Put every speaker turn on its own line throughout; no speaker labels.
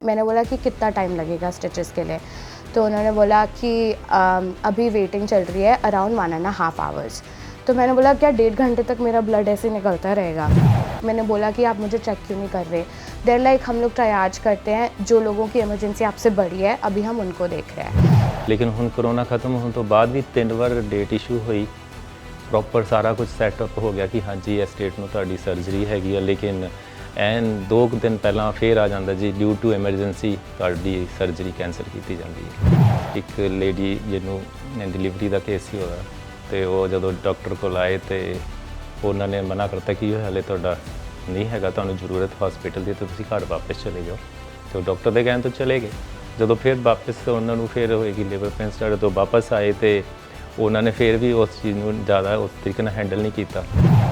मैंने बोला कि कितना टाइम लगेगा स्टिचेस के लिए, तो उन्होंने बोला कि अभी वेटिंग चल रही है अराउंड 1.5 आवर्स। तो मैंने बोला क्या 1.5 घंटे तक मेरा ब्लड ऐसे निकलता रहेगा? मैंने बोला कि आप मुझे चेक क्यों नहीं कर रहे? देयर लाइक हम लोग ट्रायाज करते हैं, जो लोगों की इमरजेंसी आपसे बड़ी है अभी हम उनको देख रहे हैं।
लेकिन हुण कोरोना खत्म होने तो बाद भी 3 बार डेट इशू हुई, प्रॉपर सारा कुछ सैटअप हो गया कि हाँ जी इस डेट में तुहाडी सर्जरी हैगी है, लेकिन एन 2 दिन पहला फिर आ जाता जी ड्यू टू एमरजेंसी तुहाडी सर्जरी कैंसल की जाती है। एक लेडी जिन्होंने डिलीवरी का केस ही होया तो वो जो डॉक्टर को आए तो उन्होंने मना करता कि हाले तुहाडा नहीं है, तुहानू जरूरत हॉस्पिटल की, तो तुसीं घर वापस चले जाओ। तो डॉक्टर के कहने तो चले गए। जो फिर वापस उन्होंने फिर होएगी लेबर पेन स्टार्ट, तो वापस आए तो उन्होंने फिर भी उस चीज़ को ज़्यादा उस तरीके से हैंडल नहीं किया।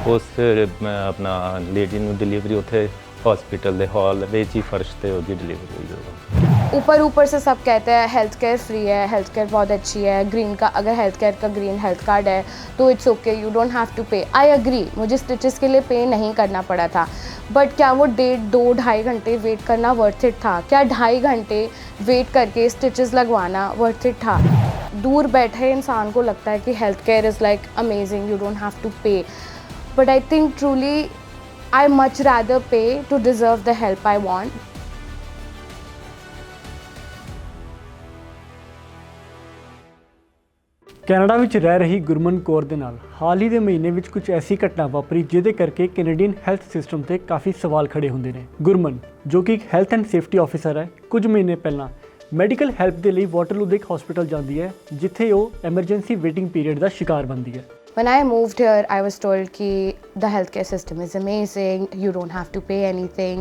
उस अपना लेडी को डिलीवरी उत्थे हॉस्पिटल के हॉल में ही फर्श से होगी डिलीवरी हुई।
ऊपर से सब कहते हैं हेल्थ केयर फ्री है, हेल्थ केयर बहुत अच्छी है, ग्रीन का अगर हेल्थ केयर का ग्रीन हेल्थ कार्ड है तो it's okay, you don't have to pay. I agree, मुझे स्टिचेस के लिए पे नहीं करना पड़ा था, बट क्या वो 1.5-2-2.5 घंटे वेट करना वर्थ इट था? क्या 2.5 घंटे वेट करके स्टिचेस लगवाना वर्थ इट था? दूर बैठे इंसान को लगता है कि health care is like amazing, you don't have to pay, but I think truly I much rather pay to deserve the help I want.
Canada ਵਿੱਚ ਰਹਿ ਰਹੀ ਗੁਰਮਨ ਕੌਰ ਦੇ ਨਾਲ ਹਾਲ ਹੀ ਦੇ ਮਹੀਨੇ ਵਿੱਚ ਕੁਝ ਐਸੀ ਘਟਨਾ ਵਾਪਰੀ ਜਿਹਦੇ ਕਰਕੇ ਕੈਨੇਡੀਅਨ ਹੈਲਥ ਸਿਸਟਮ ਤੇ ਕਾਫੀ ਸਵਾਲ ਖੜੇ ਹੁੰਦੇ ਨੇ। ਗੁਰਮਨ ਜੋ ਕਿ ਇੱਕ ਹੈਲਥ ਐਂਡ ਸੇਫਟੀ ਆਫੀਸਰ ਹੈ, ਕੁਝ ਮਹੀਨੇ ਪਹਿਲਾਂ ਮੈਡੀਕਲ ਹੈਲਪ ਦੇ ਲਈ ਵਾਟਰਲੂ ਦੇ ਇੱਕ ਹਸਪੀਟਲ ਜਾਂਦੀ ਹੈ, ਜਿੱਥੇ ਉਹ ਐਮਰਜੈਂਸੀ ਵੇਟਿੰਗ ਪੀਰੀਅਡ ਦਾ ਸ਼ਿਕਾਰ ਬਣਦੀ ਹੈ।
When I moved here, I was told कि the healthcare system is amazing, you don't have to pay anything.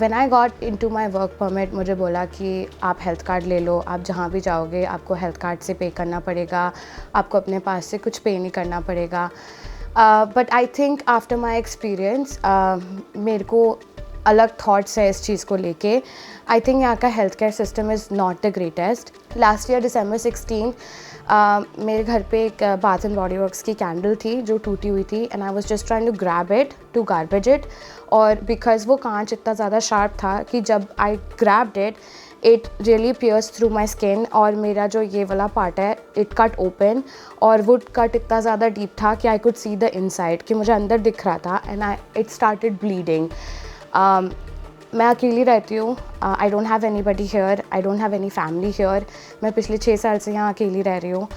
When I got into my work permit, मुझे बोला कि आप हेल्थ कार्ड ले लो, आप जहाँ भी जाओगे आपको हेल्थ कार्ड से पे करना पड़ेगा, आपको अपने पास से कुछ पे नहीं करना पड़ेगा। But I think after my experience, मेरे को अलग थॉट्स है इस चीज़ को लेके। आई थिंक यहाँ का health care system is not the greatest. Last year December 16 मेरे घर पे एक बाथ एंड बॉडी वर्क्स की कैंडल थी जो टूटी हुई थी, and I was just trying to grab it to garbage it, और बिकॉज वो कांच इतना ज़्यादा शार्प था कि जब I grabbed it really pierce through my skin, और मेरा जो ये वाला पार्ट है इट कट ओपन, और वो कट इतना ज़्यादा डीप था कि I could see the inside, कि मुझे अंदर दिख रहा था, एंड इट स्टार्टेड ब्लीडिंग। मैं अकेली रहती हूँ, I don't have anybody here, I don't have any family here. मैं पिछले 6 साल से यहाँ अकेली रह रही हूँ।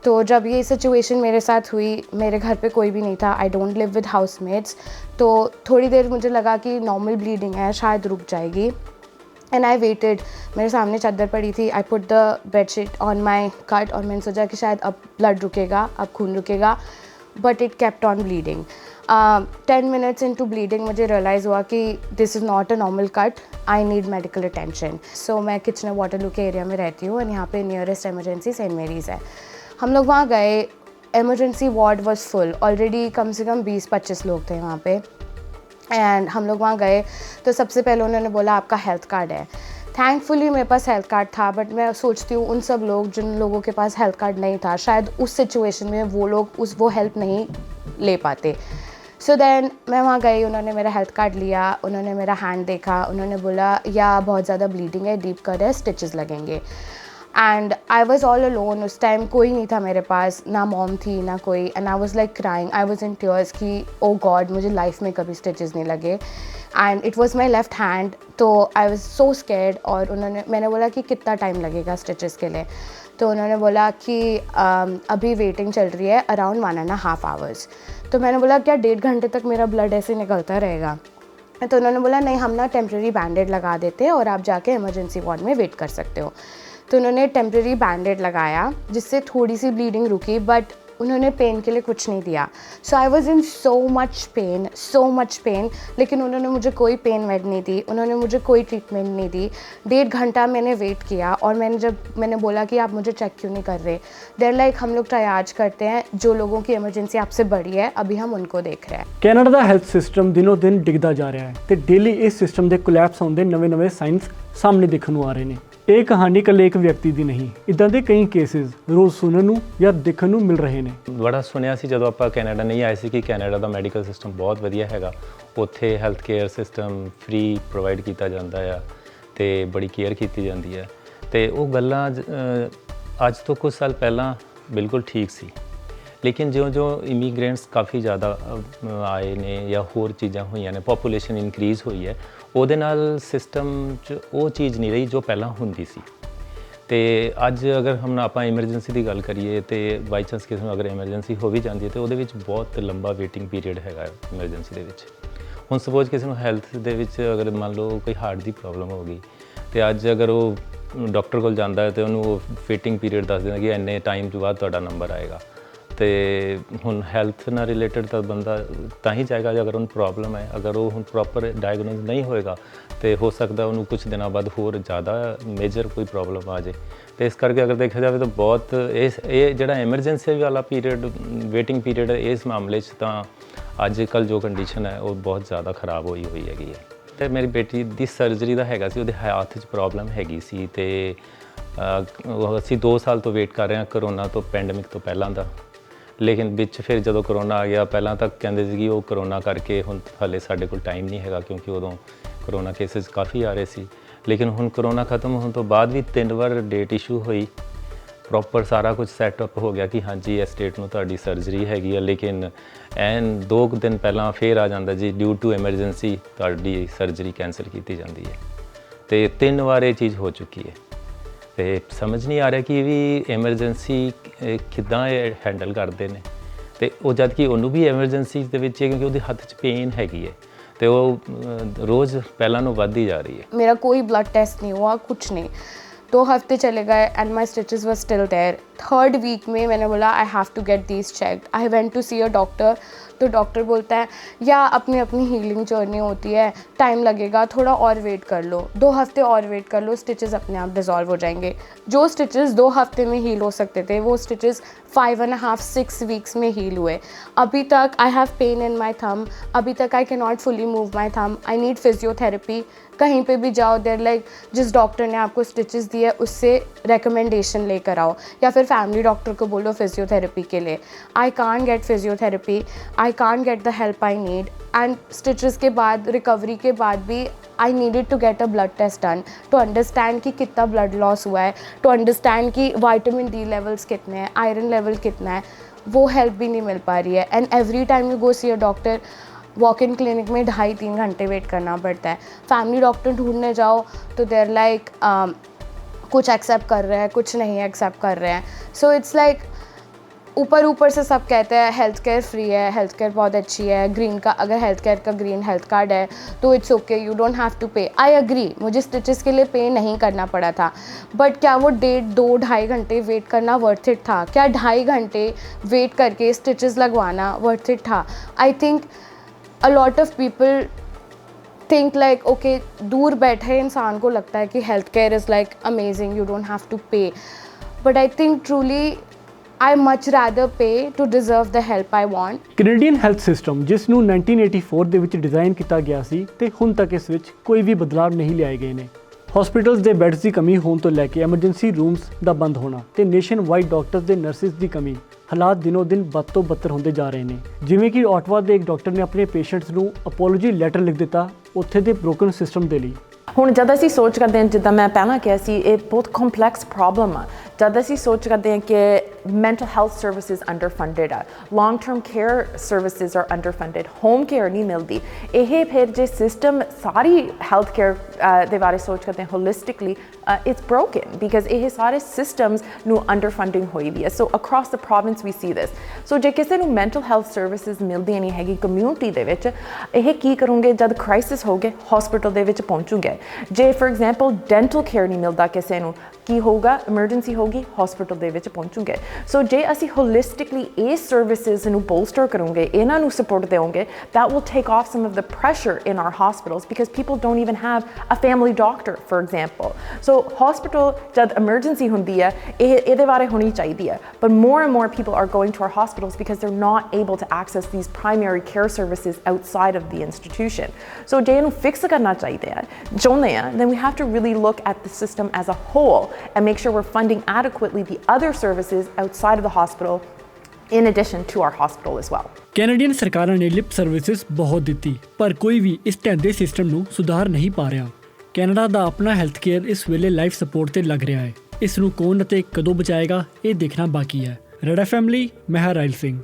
तो जब ये सिचुएशन मेरे साथ हुई, मेरे घर पे कोई भी नहीं था, I don't live with housemates, तो थोड़ी देर मुझे लगा कि नॉर्मल ब्लीडिंग है, शायद रुक जाएगी, एंड आई वेटेड। मेरे सामने चादर पड़ी थी, I put the bedsheet on my cut, और मैंने सोचा कि शायद अब ब्लड रुकेगा, अब खून रुकेगा, but it kept on bleeding. 10 minutes into bleeding मुझे रियलाइज़ हुआ कि this is not a normal cut, I need medical attention. So मैं किचनर वाटरलू के एरिया में रहती हूँ, और यहाँ पे नियरेस्ट एमरजेंसी सेंट मेरीज़ है। हम लोग वहाँ गए, emergency ward was full already, कम से कम 20-25 लोग थे वहाँ पे, एंड हम लोग वहाँ गए तो सबसे पहले उन्होंने बोला आपका हेल्थ कार्ड है। थैंकफुली मेरे पास हेल्थ कार्ड था, बट मैं सोचती हूँ उन सब लोग जिन लोगों के पास हेल्थ कार्ड नहीं था, शायद उस सिचुएशन में वो लोग वो हेल्प नहीं ले पाते। सो देन मैं वहाँ गई, उन्होंने मेरा हेल्थ कार्ड लिया, उन्होंने मेरा हैंड देखा, उन्होंने बोला या बहुत ज़्यादा ब्लीडिंग है, डीप कट है, स्टिचेस लगेंगे। And I was all alone, उस टाइम कोई नहीं था मेरे पास, ना मॉम थी ना कोई, and I was like crying, I was in tears कि ओ गॉड मुझे लाइफ में कभी स्टिचेस नहीं लगे, and it was my left hand, तो आई वॉज सो स्कैर्ड। और मैंने बोला कि कितना टाइम लगेगा स्टिचेस के लिए, तो उन्होंने बोला कि अभी वेटिंग चल रही है अराउंड 1.5 आवर्स। तो मैंने बोला क्या 1.5 घंटे तक मेरा ब्लड ऐसे निकलता रहेगा? तो उन्होंने बोला नहीं, हम ना टेम्प्रेरी बैंडेड लगा देते हैं और आप जाके इमरजेंसी वार्ड में वेट कर सकते हो। तो उन्होंने टेम्प्रेरी बैंडेड लगाया जिससे थोड़ी सी ब्लीडिंग रुकी, बट उन्होंने पेन के लिए कुछ नहीं दिया। So I was in so much pain, लेकिन उन्होंने मुझे कोई पेन मेड नहीं दी, उन्होंने मुझे कोई ट्रीटमेंट नहीं दी। 1.5 घंटा मैंने वेट किया, और मैंने बोला कि आप मुझे चेक क्यों नहीं कर रहे? देयर लाइक हम लोग ट्रायाज करते हैं, जो लोगों की इमरजेंसी आपसे बड़ी है अभी हम उनको देख रहे हैं।
ਕੈਨੇਡਾ ਦਾ ਹੈਲਥ ਸਿਸਟਮ ਦਿਨੋਂ ਦਿਨ ਡਿੱਗਦਾ ਜਾ ਰਿਹਾ ਹੈ ਤੇ ਡੇਲੀ ਇਸ ਸਿਸਟਮ ਦੇ ਕੋਲੈਪਸ ਹੋਣ ਦੇ ਨਵੇਂ-ਨਵੇਂ ਸਾਈਨਸ ਸਾਹਮਣੇ ਦਿਖਣ ਨੂੰ ਆ ਰਹੇ ਨੇ। ਇਹ ਕਹਾਣੀ ਇਕੱਲੇ ਇੱਕ ਵਿਅਕਤੀ ਦੀ ਨਹੀਂ, ਇੱਦਾਂ ਦੇ ਕਈ ਕੇਸਿਸ ਰੋਜ਼ ਸੁਣਨ ਨੂੰ ਜਾਂ ਦੇਖਣ ਨੂੰ ਮਿਲ ਰਹੇ ਨੇ।
ਬੜਾ ਸੁਣਿਆ ਸੀ ਜਦੋਂ ਆਪਾਂ ਕੈਨੇਡਾ ਨਹੀਂ ਆਏ ਸੀ ਕਿ ਕੈਨੇਡਾ ਦਾ ਮੈਡੀਕਲ ਸਿਸਟਮ ਬਹੁਤ ਵਧੀਆ ਹੈਗਾ, ਉੱਥੇ health care system free provide ਕੀਤਾ ਜਾਂਦਾ ਆ, ਤੇ ਬੜੀ ਕੇਅਰ ਕੀਤੀ ਜਾਂਦੀ ਹੈ। ਤੇ ਉਹ ਗੱਲਾਂ ਅੱਜ ਤੋਂ ਕੁਝ ਸਾਲ ਪਹਿਲਾਂ ਬਿਲਕੁਲ ਠੀਕ ਸੀ, ਲੇਕਿਨ ਜਿਉਂ-ਜਿਉਂ ਇਮੀਗ੍ਰੈਂਟਸ ਕਾਫੀ ਜ਼ਿਆਦਾ ਆਏ ਨੇ ਜਾਂ ਹੋਰ ਚੀਜ਼ਾਂ ਹੋਈਆਂ ਨੇ, ਪੋਪੂਲੇਸ਼ਨ ਇਨਕਰੀਜ਼ ਹੋਈ ਹੈ, ਉਹਦੇ ਨਾਲ ਸਿਸਟਮ 'ਚ ਉਹ ਚੀਜ਼ ਨਹੀਂ ਰਹੀ ਜੋ ਪਹਿਲਾਂ ਹੁੰਦੀ ਸੀ। ਤੇ ਅੱਜ ਅਗਰ ਹੁਣ ਆਪਾਂ ਐਮਰਜੈਂਸੀ ਦੀ ਗੱਲ ਕਰੀਏ ਤੇ ਬਾਈ ਚਾਂਸ ਕਿਸੇ ਨੂੰ ਅਗਰ ਐਮਰਜੈਂਸੀ ਹੋ ਵੀ ਜਾਂਦੀ ਹੈ ਤੇ ਉਹਦੇ ਵਿੱਚ ਬਹੁਤ ਲੰਬਾ ਵੇਟਿੰਗ ਪੀਰੀਅਡ ਹੈਗਾ ਐਮਰਜੈਂਸੀ ਦੇ ਵਿੱਚ। ਹੁਣ ਸਪੋਜ਼ ਕਿਸੇ ਨੂੰ ਹੈਲਥ ਦੇ ਵਿੱਚ ਅਗਰ ਮੰਨ ਲਓ ਕੋਈ ਹਾਰਟ ਦੀ ਪ੍ਰੋਬਲਮ ਹੋ ਗਈ ਤੇ ਅੱਜ ਅਗਰ ਉਹ ਡਾਕਟਰ ਕੋਲ ਜਾਂਦਾ ਹੈ ਤੇ ਉਹਨੂੰ ਉਹ ਵੇਟਿੰਗ ਪੀਰੀਅਡ ਦੱਸ ਦਿੰਦਾ ਕਿ ਇੰਨੇ ਟਾਈਮ ਤੋਂ ਬਾਅਦ ਤੁਹਾਡਾ ਨੰਬਰ ਆਏਗਾ। ਤੇ ਹੁਣ ਹੈਲਥ ਨਾਲ ਰਿਲੇਟਡ ਤਾਂ ਬੰਦਾ ਤਾਂ ਹੀ ਜਾਏਗਾ ਜੇ ਅਗਰ ਉਹਨੂੰ ਪ੍ਰੋਬਲਮ ਹੈ। ਅਗਰ ਉਹ ਹੁਣ ਪ੍ਰੋਪਰ ਡਾਇਗਨੋਸ ਨਹੀਂ ਹੋਏਗਾ ਤੇ ਹੋ ਸਕਦਾ ਉਹਨੂੰ ਕੁਝ ਦਿਨਾਂ ਬਾਅਦ ਹੋਰ ਜ਼ਿਆਦਾ ਮੇਜਰ ਕੋਈ ਪ੍ਰੋਬਲਮ ਆ ਜਾਏ। ਤੇ ਇਸ ਕਰਕੇ ਅਗਰ ਦੇਖਿਆ ਜਾਵੇ ਤਾਂ ਬਹੁਤ ਇਹ ਜਿਹੜਾ ਐਮਰਜੈਂਸੀ ਵਾਲਾ ਪੀਰੀਅਡ ਵੇਟਿੰਗ ਪੀਰੀਅਡ ਇਸ ਮਾਮਲੇ 'ਚ ਤਾਂ ਅੱਜ ਕੱਲ੍ਹ ਜੋ ਕੰਡੀਸ਼ਨ ਹੈ ਉਹ ਬਹੁਤ ਜ਼ਿਆਦਾ ਖਰਾਬ ਹੋਈ ਹੈਗੀ ਹੈ। ਤੇ ਮੇਰੀ ਬੇਟੀ ਦੀ ਸਰਜਰੀ ਦਾ ਹੈਗਾ ਸੀ, ਉਹਦੇ ਹੱਥ 'ਚ ਪ੍ਰੋਬਲਮ ਹੈਗੀ ਸੀ ਤੇ ਅਸੀਂ 2 ਸਾਲ ਤੋਂ ਵੇਟ ਕਰ ਰਹੇ ਹਾਂ ਕਰੋਨਾ ਤੋਂ, ਪੈਂਡੇਮਿਕ ਤੋਂ ਪਹਿਲਾਂ ਦਾ। ਲੇਕਿਨ ਵਿੱਚ ਫਿਰ ਜਦੋਂ ਕਰੋਨਾ ਆ ਗਿਆ, ਪਹਿਲਾਂ ਤਾਂ ਕਹਿੰਦੇ ਸੀ ਕਿ ਉਹ ਕਰੋਨਾ ਕਰਕੇ ਹੁਣ ਹਾਲੇ ਸਾਡੇ ਕੋਲ ਟਾਈਮ ਨਹੀਂ ਹੈਗਾ ਕਿਉਂਕਿ ਉਦੋਂ ਕਰੋਨਾ ਕੇਸਿਸ ਕਾਫੀ ਆ ਰਹੇ ਸੀ। ਲੇਕਿਨ ਹੁਣ ਕਰੋਨਾ ਖਤਮ ਹੋਣ ਤੋਂ ਬਾਅਦ ਵੀ 3 ਵਾਰ ਡੇਟ ਇਸ਼ੂ ਹੋਈ, ਪ੍ਰੋਪਰ ਸਾਰਾ ਕੁਝ ਸੈਟਅਪ ਹੋ ਗਿਆ ਕਿ ਹਾਂਜੀ ਇਸ ਡੇਟ ਨੂੰ ਤੁਹਾਡੀ ਸਰਜਰੀ ਹੈਗੀ ਆ, ਲੇਕਿਨ ਐਨ 2 ਦਿਨ ਪਹਿਲਾਂ ਫਿਰ ਆ ਜਾਂਦਾ ਜੀ ਡਿਊ ਟੂ ਐਮਰਜੈਂਸੀ ਤੁਹਾਡੀ ਸਰਜਰੀ ਕੈਂਸਲ ਕੀਤੀ ਜਾਂਦੀ ਹੈ। ਤੇ 3 ਵਾਰ ਇਹ ਚੀਜ਼ ਹੋ ਚੁੱਕੀ ਹੈ ਤੇ ਸਮਝ ਨਹੀਂ ਆ ਰਿਹਾ ਕਿ ਇਹ ਵੀ ਐਮਰਜੈਂਸੀ ਕਿੱਦਾਂ ਇਹ ਹੈਂਡਲ ਕਰਦੇ ਨੇ। ਤੇ ਉਹ ਜਦ ਕਿ ਉਹਨੂੰ ਵੀ ਐਮਰਜੈਂਸੀ ਦੇ ਵਿੱਚ ਹੈ ਕਿਉਂਕਿ ਉਹਦੇ ਹੱਥ 'ਚ ਪੇਨ ਹੈਗੀ ਹੈ ਤੇ ਉਹ रोज़ ਪਹਿਲਾਂ ਨੂੰ ਵੱਧਦੀ ਜਾ ਰਹੀ है।
मेरा कोई ब्लड टेस्ट नहीं हुआ, कुछ नहीं। 2 हफ्ते चले गए and my stitches were still there. 3rd week में मैंने बोला I have to get these checked. I went to see a doctor, तो डॉक्टर बोलता है या अपनी अपनी हीलिंग जर्नी होती है, टाइम लगेगा, थोड़ा और वेट कर लो, 2 हफ्ते और वेट कर लो, स्टिचेस अपने आप डिज़ोल्व हो जाएंगे। जो स्टिचेस 2 हफ्ते में हील हो सकते थे वो स्टिचेस 5.5-6 वीक्स में हील हुए। अभी तक आई हैव पेन इन माई थम, अभी तक I can not fully move my थम, आई नीड फिजियोथेरेपी। कहीं पे भी जाओ देर लाइक जिस डॉक्टर ने आपको स्टिचेस दिए उससे रिकमेंडेशन लेकर आओ या फिर फैमिली डॉक्टर को बोलो फिजियोथेरेपी के लिए। I can't get physiotherapy, I can't get the help I need. And stitches के बाद, रिकवरी के बाद भी I needed to get a blood test done to understand कि कितना ब्लड लॉस हुआ है, टू अंडरस्टैंड कि विटामिन डी लेवल्स कितने हैं, आयरन लेवल कितना है। वो हेल्प भी नहीं मिल पा रही है। And every time you go see a doctor, walk in clinic में 2.5-3 घंटे वेट करना पड़ता है। फैमिली डॉक्टर ढूंढने जाओ तो देर लाइक कुछ एक्सेप्ट कर रहे हैं, कुछ नहीं एक्सेप्ट कर रहे हैं। सो इट्स लाइक ऊपर से सब कहते हैं हेल्थ केयर फ्री है, हेल्थ केयर बहुत अच्छी है, ग्रीन का अगर हेल्थ केयर का ग्रीन हेल्थ कार्ड है तो it's okay, you don't have to pay. I agree, मुझे स्टिचेस के लिए पे नहीं करना पड़ा था, बट क्या वो 2-2.5 घंटे वेट करना वर्थ इट था? क्या 2.5 घंटे वेट करके स्टिचेस लगवाना वर्थ इट था? I think a lot of people think like okay, दूर बैठे इंसान को लगता है कि health care is like amazing, you don't have to pay, but I think truly I much rather pay to deserve the help I want।
Canadian health system ਜਿਸ ਨੂੰ 1984 ਦੇ ਵਿੱਚ ਡਿਜ਼ਾਈਨ ਕੀਤਾ ਗਿਆ ਸੀ ਤੇ ਹੁਣ ਤੱਕ ਇਸ ਵਿੱਚ ਕੋਈ ਵੀ ਬਦਲਾਅ ਨਹੀਂ ਲਿਆਏ ਗਏ ਨੇ। ਹਸਪੀਟਲਸ ਦੇ ਬੈੱਡਸ ਦੀ ਕਮੀ ਹੋਣ ਤੋਂ ਲੈ ਕੇ ਐਮਰਜੈਂਸੀ ਰੂਮਸ ਦਾ ਬੰਦ ਹੋਣਾ ਤੇ ਨੇਸ਼ਨ ਵਾਈਡ ਡਾਕਟਰਸ ਦੇ ਨਰਸਿਸ ਦੀ ਕਮੀ, ਹਾਲਾਤ ਦਿਨੋਂ ਦਿਨ ਬਦ ਤੋਂ ਬੱਤਰ ਹੁੰਦੇ ਜਾ ਰਹੇ ਨੇ। ਜਿਵੇਂ ਕਿ ਆਟਵਾ ਦੇ ਇੱਕ ਡਾਕਟਰ ਨੇ ਆਪਣੇ ਪੇਸ਼ੈਂਟਸ ਨੂੰ ਅਪੋਲੋਜੀ ਲੈਟਰ ਲਿਖ ਦਿੱਤਾ ਉੱਥੇ ਦੇ ਬ੍ਰੋਕਨ ਸਿਸਟਮ ਦੇ ਲਈ।
ਹੁਣ ਜਦ ਅਸੀਂ ਸੋਚ ਕਰਦੇ ਹਾਂ, ਜਿੱਦਾਂ ਮੈਂ ਪਹਿਲਾਂ ਕਿਹਾ ਸੀ, ਇਹ ਬਹੁਤ ਕੰਪਲੈਕਸ ਪ੍ਰੋਬਲਮ ਆ। ਜਦ ਅਸੀਂ ਸੋਚ ਕਰਦੇ ਹਾਂ ਕਿ mental health services under funded ਆ, long term care services are under funded, home care ਨਹੀਂ ਮਿਲਦੀ। ਇਹ ਫਿਰ ਜੇ ਸਿਸਟਮ ਸਾਰੀ ਹੈਲਥ ਕੇਅਰ ਦੇ ਬਾਰੇ ਸੋਚ ਕਰਦੇ ਹਾਂ ਹੋਲਿਸਟਿਕਲੀ, ਇਟਸ ਬ੍ਰੋਕਨ ਬਿਕਾਜ਼ ਇਹ ਸਾਰੇ ਸਿਸਟਮਸ ਨੂੰ ਅੰਡਰ ਫੰਡਿੰਗ ਹੋਈ ਵੀ ਹੈ। ਸੋ ਅਕ੍ਰੋਸ ਦ ਪ੍ਰੋਵਿੰਸ ਵੀ ਸੀ ਦਿਸ। ਸੋ ਜੇ ਕਿਸੇ ਨੂੰ ਮੈਂਟਲ ਹੈਲਥ ਸਰਵਿਸਿਜ਼ ਮਿਲਦੀਆਂ ਨਹੀਂ ਹੈਗੀ ਕਮਿਊਨਿਟੀ ਦੇ ਵਿੱਚ, ਇਹ ਕੀ ਕਰੂੰਗੇ? ਜਦ ਕ੍ਰਾਈਸਿਸ ਹੋ ਗਏ ਹਸਪੀਟਲ ਦੇ ਵਿੱਚ ਪਹੁੰਚੂਗੇ। ਜੇ ਫॉर एग्जांपल ਡੈਂਟਲ ਕੇਅਰ ਨਹੀਂ ਮਿਲਦਾ ਕਿਸੇ ਨੂੰ, ਕੀ ਹੋਊਗਾ? ਐਮਰਜੈਂਸੀ ਹੋਊਗੀ, ਹਸਪੀਟਲ ਦੇ ਵਿੱਚ ਪਹੁੰਚੂਗੇ। ਸੋ ਜੇ ਅਸੀਂ ਹੋਲਿਸਟਿਕਲੀ ਇਹ ਸਰਵਿਸਿਜ਼ ਨੂੰ ਬੋਲਸਟਰ ਕਰੂੰਗੇ, ਇਹਨਾਂ ਨੂੰ ਸਪੋਰਟ ਦੇਵਾਂਗੇ, that will take off some of the pressure in our hospitals because people don't even have a family doctor, for example. So hospital ਜਦ emergency ਹੁੰਦੀ ਹੈ, ਇਹਦੇ ਬਾਰੇ ਹੋਣੀ ਚਾਹੀਦੀ ਹੈ, but more and more people are going to our hospitals because they're not able to access these primary care services outside of the institution. So ਜੇ ਇਹਨੂੰ ਫਿਕਸ ਕਰਨਾ ਚਾਹੀਦਾ ਹੈ, ਚਾਹੁੰਦੇ ਆ, then we have to really look at the system as a whole and make sure we're funding adequately the other services outside of the hospital in addition to our hospital as well.
Canadian ਸਰਕਾਰਾਂ ਨੇ lip services ਬਹੁਤ ਦਿੱਤੀ ਪਰ ਕੋਈ ਵੀ ਇਸ ਢਹਿੰਦੇ system ਨੂੰ ਸੁਧਾਰ ਨਹੀਂ ਪਾ ਰਿਹਾ। ਕੈਨੇਡਾ ਦਾ ਆਪਣਾ ਹੈਲਥ ਕੇਅਰ ਇਸ ਵੇਲੇ ਲਾਈਫ ਸਪੋਰਟ ਤੇ ਲੱਗ ਰਿਹਾ ਹੈ। ਇਸ ਨੂੰ ਕੌਣ ਅਤੇ ਕਦੋਂ ਬਚਾਏਗਾ ਇਹ ਦੇਖਣਾ ਬਾਕੀ ਹੈ। ਰੈਡ ਐਫਐਮ ਲਈ ਮੈਂ ਹਾਂ ਰਾਇਲ ਸਿੰਘ।